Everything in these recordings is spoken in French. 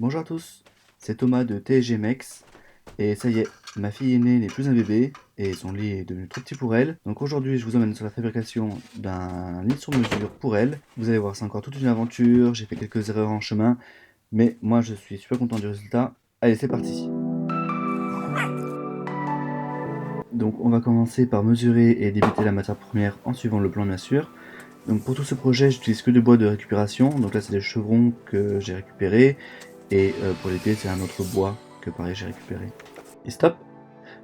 Bonjour à tous, c'est Thomas de TSG Mex, et ça y est, ma fille aînée n'est plus un bébé, et son lit est devenu trop petit pour elle. Donc aujourd'hui, je vous emmène sur la fabrication d'un lit sur mesure pour elle. Vous allez voir, c'est encore toute une aventure, j'ai fait quelques erreurs en chemin, mais moi je suis super content du résultat. Allez, c'est parti. Donc on va commencer par mesurer et débuter la matière première en suivant le plan bien sûr. Donc pour tout ce projet, j'utilise que du bois de récupération, donc là c'est des chevrons que j'ai récupérés, et pour les pieds c'est un autre bois que pareil j'ai récupéré. Et stop.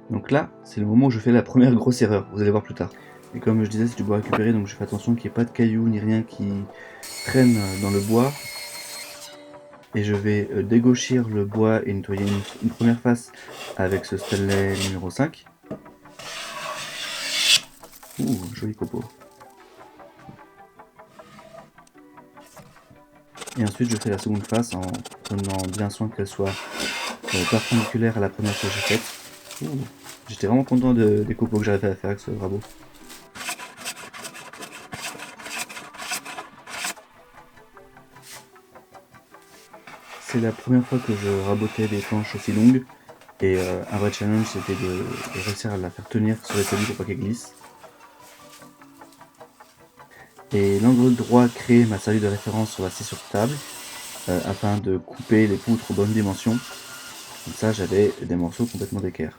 Donc là, c'est le moment où je fais la première grosse erreur, vous allez voir plus tard. Et comme je disais, c'est du bois récupéré, donc je fais attention qu'il n'y ait pas de cailloux ni rien qui traîne dans le bois. Et je vais dégauchir le bois et nettoyer une première face avec ce Stanley numéro 5. Ouh, joli copeau. Et ensuite, je fais la seconde face en prenant bien soin qu'elle soit perpendiculaire à la première que j'ai faite. Ouh, j'étais vraiment content des copeaux que j'arrivais à faire avec ce rabot. C'est la première fois que je rabotais des planches aussi longues, et un vrai challenge c'était de réussir à la faire tenir sur les talus pour pas qu'elle glisse. Et l'angle droit créé m'a servi de référence sur la scie sur table, afin de couper les poutres aux bonnes dimensions. Comme ça j'avais des morceaux complètement d'équerre.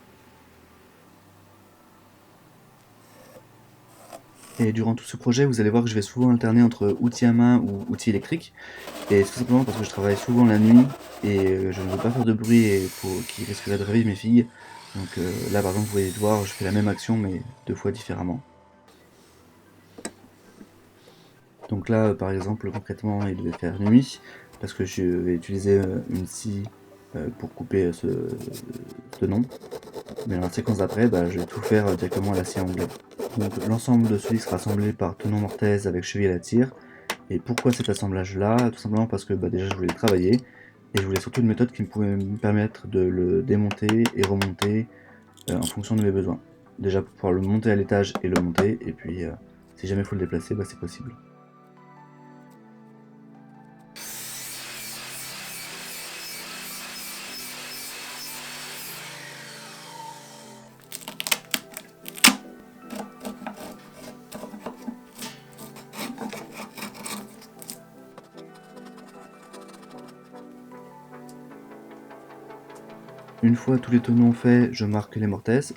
Et durant tout ce projet, vous allez voir que je vais souvent alterner entre outils à main ou outils électriques. Et c'est tout simplement parce que je travaille souvent la nuit et je ne veux pas faire de bruit qui risquerait de réveiller mes filles. Donc là par exemple vous voyez voir, je fais la même action mais deux fois différemment. Donc là par exemple concrètement il devait faire nuit parce que je vais utiliser une scie pour couper ce tenon. Mais dans la séquence d'après, je vais tout faire directement à la scie à onglet. Donc l'ensemble de ce lit sera assemblé par tenon mortaise avec cheville à la tire. Et pourquoi cet assemblage-là? Tout simplement parce que déjà je voulais le travailler, et je voulais surtout une méthode qui pouvait me permettre de le démonter et remonter en fonction de mes besoins. Déjà pour pouvoir le monter à l'étage et le monter, et puis si jamais il faut le déplacer, c'est possible. Une fois tous les tenons faits, je marque les mortaises.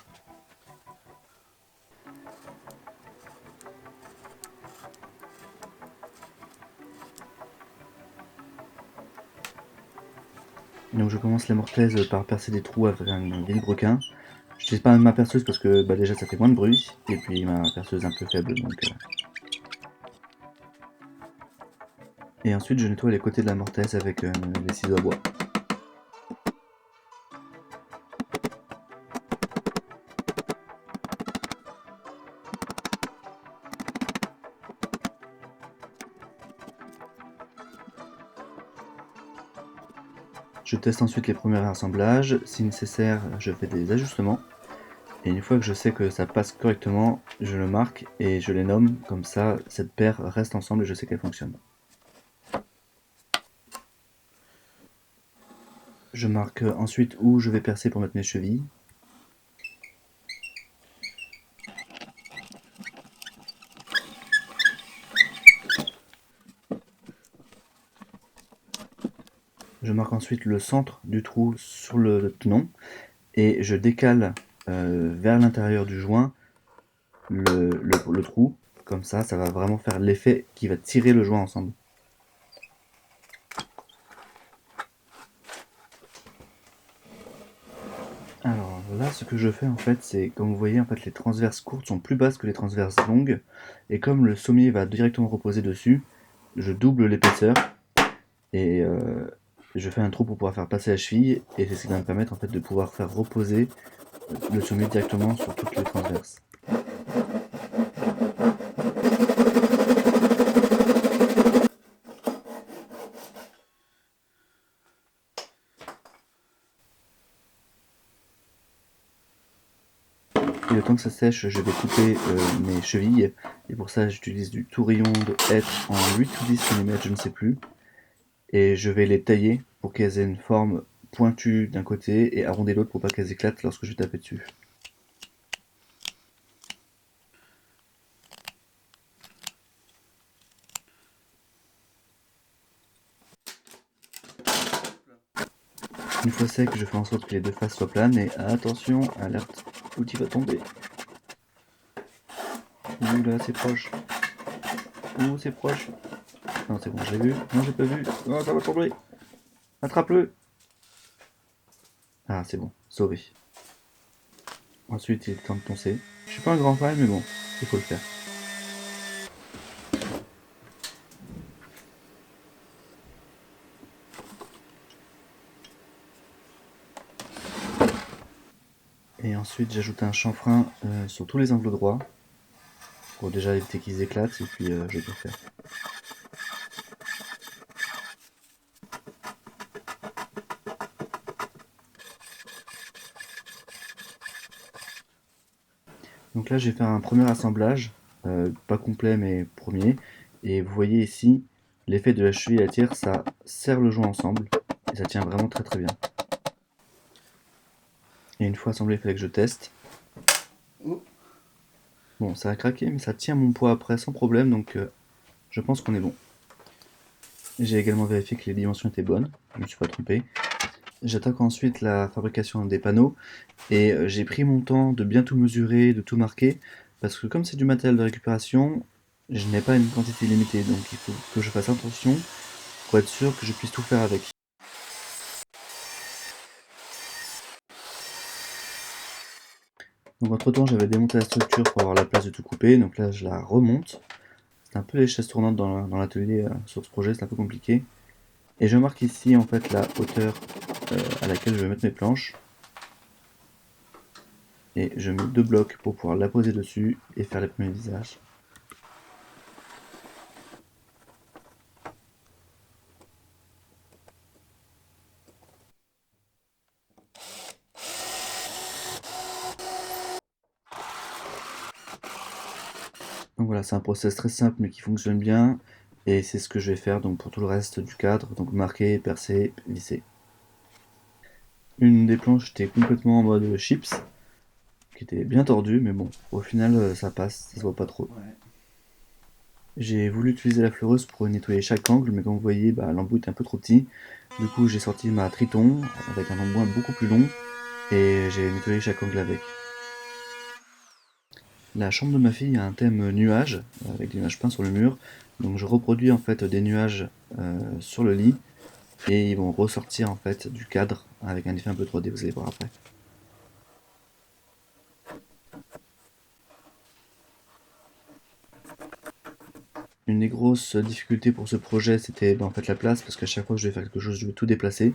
Donc je commence les mortaises par percer des trous avec un vilebrequin. Je n'utilise pas ma perceuse parce que déjà ça fait moins de bruit, et puis ma perceuse est un peu faible donc. Et ensuite je nettoie les côtés de la mortaise avec les ciseaux à bois. Je teste ensuite les premiers assemblages, si nécessaire je fais des ajustements, et une fois que je sais que ça passe correctement, je le marque et je les nomme, comme ça cette paire reste ensemble et je sais qu'elle fonctionne. Je marque ensuite où je vais percer pour mettre mes chevilles. Je marque ensuite le centre du trou sur le tenon, et je décale vers l'intérieur du joint le trou, comme ça va vraiment faire l'effet qui va tirer le joint ensemble. Alors là, ce que je fais en fait, c'est comme vous voyez, en fait, les transverses courtes sont plus basses que les transverses longues, et comme le sommier va directement reposer dessus, je double l'épaisseur et je fais un trou pour pouvoir faire passer la cheville, et c'est ce qui va me permettre en fait de pouvoir faire reposer le sommier directement sur toutes les transverses. Et le temps que ça sèche, je vais couper mes chevilles, et pour ça j'utilise du tourillon de hêtre en 8 ou 10 mm, je ne sais plus, et je vais les tailler pour qu'elles aient une forme pointue d'un côté et arrondie de l'autre pour pas qu'elles éclatent lorsque je vais taper dessus. Une fois sec, je fais en sorte que les deux faces soient planes et attention, alerte, l'outil va tomber. Ouh là, c'est proche. Ouh, c'est proche. Non, c'est bon, j'ai vu. Non, j'ai pas vu. Oh, ça va tomber. Attrape-le. Ah, c'est bon, sauvé. Ensuite, il est temps de poncer. Je suis pas un grand fan, mais bon, il faut le faire. Et ensuite, j'ajoute un chanfrein sur tous les angles droits pour déjà éviter qu'ils éclatent et puis je peux faire. Donc là, je vais faire un premier assemblage, pas complet mais premier. Et vous voyez ici, l'effet de la cheville à tir, ça serre le joint ensemble et ça tient vraiment très très bien. Et une fois assemblé, il fallait que je teste. Bon, ça a craqué, mais ça tient mon poids après sans problème, donc je pense qu'on est bon. J'ai également vérifié que les dimensions étaient bonnes, je ne me suis pas trompé. J'attaque ensuite la fabrication des panneaux et j'ai pris mon temps de bien tout mesurer, de tout marquer, parce que comme c'est du matériel de récupération, je n'ai pas une quantité limitée, donc il faut que je fasse attention pour être sûr que je puisse tout faire avec. Donc entre temps j'avais démonté la structure pour avoir la place de tout couper, donc là je la remonte. C'est un peu les chaises tournantes dans l'atelier sur ce projet, c'est un peu compliqué. Et je marque ici en fait la hauteur à laquelle je vais mettre mes planches. Et je mets 2 blocs pour pouvoir la poser dessus et faire les premiers visages. Donc voilà, c'est un process très simple mais qui fonctionne bien. Et c'est ce que je vais faire donc pour tout le reste du cadre. Donc marquer, percer, visser. Une des planches était complètement en mode chips, qui était bien tordue, mais bon, au final ça passe, ça se voit pas trop. Ouais. J'ai voulu utiliser la fleureuse pour nettoyer chaque angle, mais comme vous voyez, l'embout est un peu trop petit. Du coup, j'ai sorti ma Triton avec un embout beaucoup plus long et j'ai nettoyé chaque angle avec. La chambre de ma fille a un thème nuage, avec des nuages peints sur le mur. Donc je reproduis en fait des nuages sur le lit et ils vont ressortir en fait du cadre avec un effet un peu 3D, vous allez voir après. Une des grosses difficultés pour ce projet, c'était en fait la place, parce qu'à chaque fois que je vais faire quelque chose, je vais tout déplacer.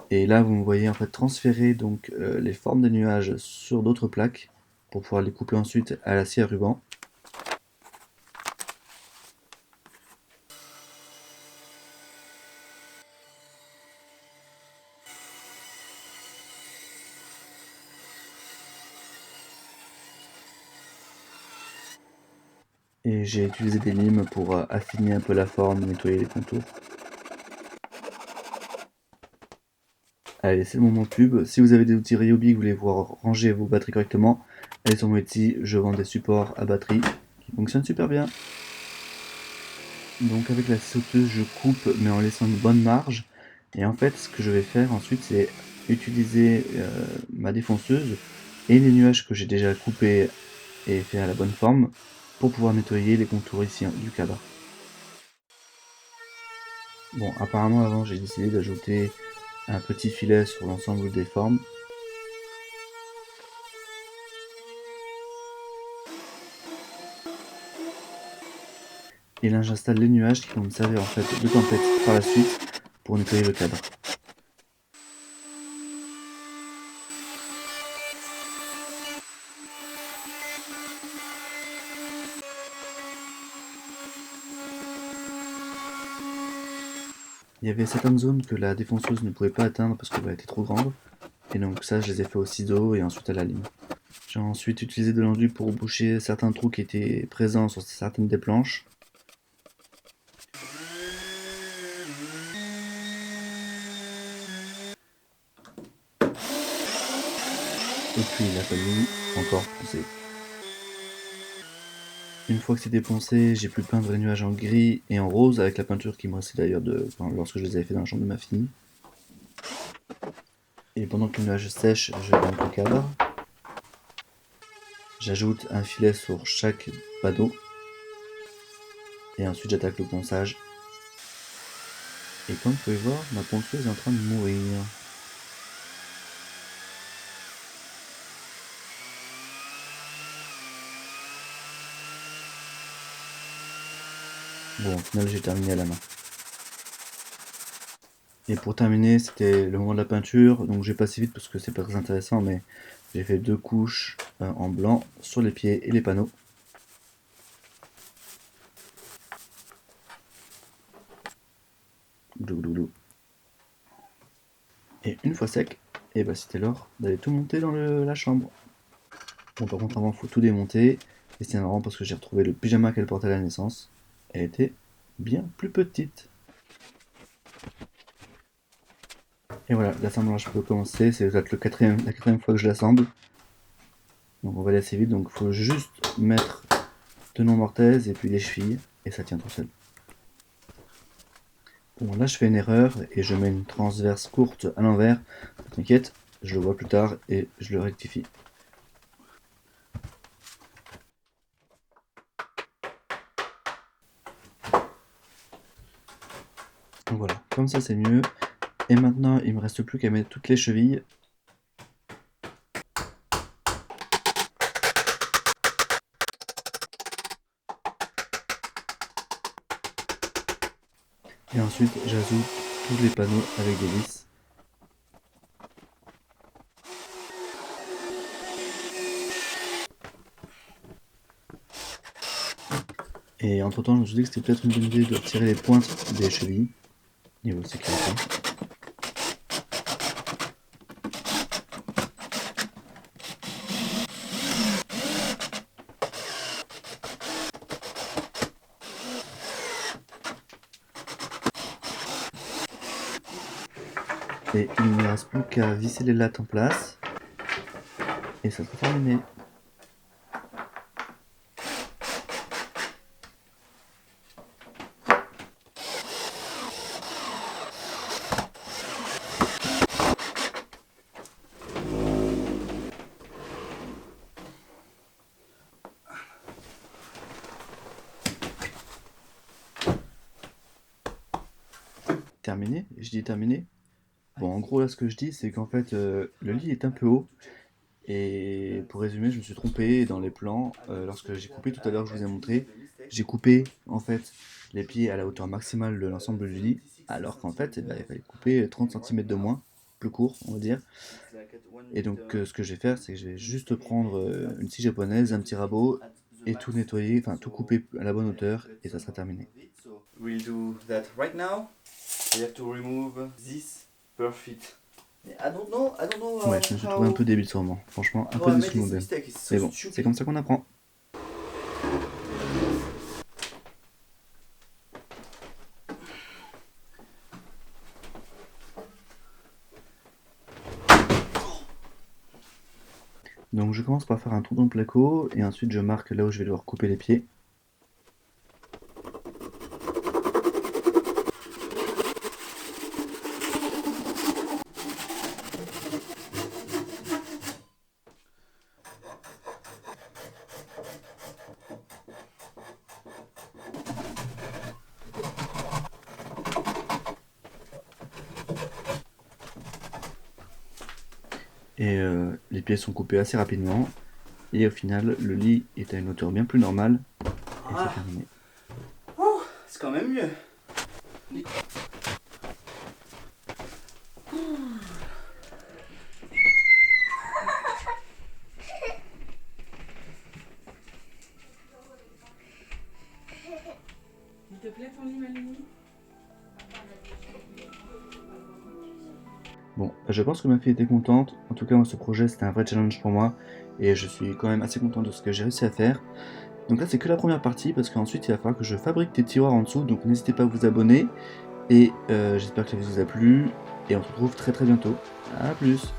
Et là, vous me voyez en fait transférer donc les formes des nuages sur d'autres plaques pour pouvoir les couper ensuite à la scie à ruban. Et j'ai utilisé des limes pour affiner un peu la forme, nettoyer les contours. Allez, c'est le moment pub. Si vous avez des outils Ryobi que vous voulez voir ranger vos batteries correctement, allez sur mon Etsy, je vends des supports à batterie qui fonctionnent super bien. Donc avec la scie sauteuse, je coupe mais en laissant une bonne marge. Et en fait, ce que je vais faire ensuite, c'est utiliser ma défonceuse et les nuages que j'ai déjà coupés et fait à la bonne forme pour pouvoir nettoyer les contours ici du cadre. Bon, apparemment avant j'ai décidé d'ajouter un petit filet sur l'ensemble des formes. Et là j'installe les nuages qui vont me servir en fait de tempête par la suite pour nettoyer le cadre. Il y avait certaines zones que la défonceuse ne pouvait pas atteindre parce qu'elle était trop grande. Et donc ça je les ai fait au ciseau et ensuite à la lime. J'ai ensuite utilisé de l'enduit pour boucher certains trous qui étaient présents sur certaines des planches. Et puis il a fallu encore poncer. Une fois que c'était poncé, j'ai pu peindre les nuages en gris et en rose avec la peinture qui me restait d'ailleurs lorsque je les avais fait dans la chambre de ma fille. Et pendant que les nuages sèchent, je monte le cadre. J'ajoute un filet sur chaque panneau. Et ensuite j'attaque le ponçage. Et comme vous pouvez voir, ma ponceuse est en train de mourir. Bon, au final j'ai terminé à la main. Et pour terminer, c'était le moment de la peinture, donc j'ai passé vite parce que c'est pas très intéressant, mais j'ai fait 2 couches en blanc sur les pieds et les panneaux. Glouglou. Et une fois sec, et bah c'était l'heure d'aller tout monter dans la chambre. Bon, par contre, avant, faut tout démonter. Et c'est marrant parce que j'ai retrouvé le pyjama qu'elle portait à la naissance. Elle était bien plus petite. Et voilà, l'assemblage peut commencer. C'est peut-être la quatrième fois que je l'assemble. Donc on va aller assez vite. Donc il faut juste mettre tenon mortaise et puis les chevilles. Et ça tient tout seul. Bon, là je fais une erreur et je mets une transverse courte à l'envers. T'inquiète, je le vois plus tard et je le rectifie. Donc voilà, comme ça c'est mieux. Et maintenant il me reste plus qu'à mettre toutes les chevilles. Et ensuite j'ajoute tous les panneaux avec des vis. Et entre temps je me suis dit que c'était peut-être une bonne idée de retirer les pointes des chevilles, niveau sécurité. Et il ne me reste plus qu'à visser les lattes en place. Et ça sera terminé. Terminé? Je dis terminé? Bon, en gros, là, ce que je dis, c'est qu'en fait, le lit est un peu haut. Et pour résumer, je me suis trompé dans les plans. Lorsque j'ai coupé tout à l'heure, je vous ai montré, j'ai coupé en fait les pieds à la hauteur maximale de l'ensemble du lit, alors qu'en fait, eh ben, il fallait couper 30 cm de moins, plus court, on va dire. Et donc, ce que je vais faire, c'est que je vais juste prendre une scie japonaise, un petit rabot, et tout nettoyer, enfin tout couper à la bonne hauteur, et ça sera terminé. We'll do that right now. We have to remove this perfect. I don't know Ouais, je me suis trouvé un peu débile sûrement. Franchement, un peu déçu de moi-même. Mais bon, c'est comme ça qu'on apprend. Donc je commence par faire un trou dans le placo, et ensuite je marque là où je vais devoir couper les pieds. Et les pieds sont coupés assez rapidement. Et au final, le lit est à une hauteur bien plus normale. Et c'est terminé. C'est quand même mieux. Il te plaît ton lit, Malini? Bon, je pense que ma fille était contente. En tout cas, moi, ce projet, c'était un vrai challenge pour moi. Et je suis quand même assez content de ce que j'ai réussi à faire. Donc là, c'est que la première partie, parce qu'ensuite, il va falloir que je fabrique des tiroirs en dessous. Donc n'hésitez pas à vous abonner. Et j'espère que ça vous a plu. Et on se retrouve très très bientôt. A plus!